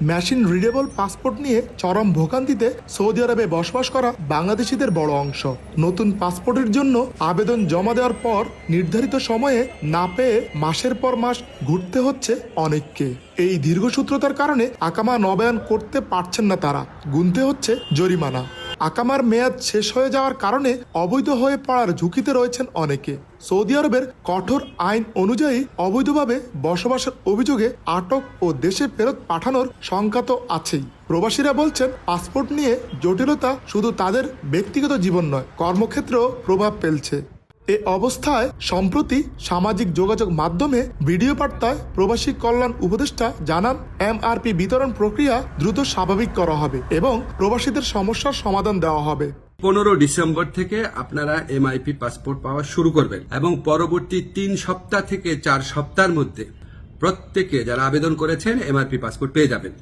Machine readable passport নিয়ে চরম ভোগান্তিতে সৌদি আরবে বসবাস করা বাংলাদেশিদের বড় অংশ। নতুন পাসপোর্টের জন্য আবেদন জমা দেওয়ার পর নির্ধারিত সময়ে না পেয়ে মাসের পর মাস ঘুরতে হচ্ছে অনেককে। এই দীর্ঘসূত্রতার কারণে আকামা নবায়ন করতে পারছেন না তারা, গুনতে হচ্ছে জরিমানা। আকামার মেয়াদ শেষ হয়ে যাওয়ার কারণে অবৈধ হয়ে পড়ার ঝুঁকিতে রয়েছেন অনেকে। সৌদি আরবের কঠোর আইন অনুযায়ী অবৈধভাবে বসবাসের অভিযোগে আটক ও দেশে ফেরত পাঠানোর শঙ্কা তো আছেই। প্রবাসীরা বলছেন, পাসপোর্ট নিয়ে জটিলতা শুধু তাদের ব্যক্তিগত জীবন নয়, কর্মক্ষেত্রেও প্রভাব ফেলছে। এ অবস্থায় সম্প্রতি সামাজিক যোগাযোগ মাধ্যমে ভিডিও বার্তায় প্রবাসী কল্যাণ উপদেষ্টা জানান, এমআরপি বিতরণ প্রক্রিয়া দ্রুত স্বাভাবিক করা হবে এবং প্রবাসীদের সমস্যার সমাধান দেওয়া হবে। 15 ডিসেম্বর থেকে আপনারা এমআইপি পাসপোর্ট পাওয়া শুরু করবেন এবং পরবর্তী 3 সপ্তাহ থেকে 4 সপ্তাহের মধ্যে প্রত্যেকে যারা আবেদন করেছেন এমআরপি পাসপোর্ট পেয়ে যাবেন।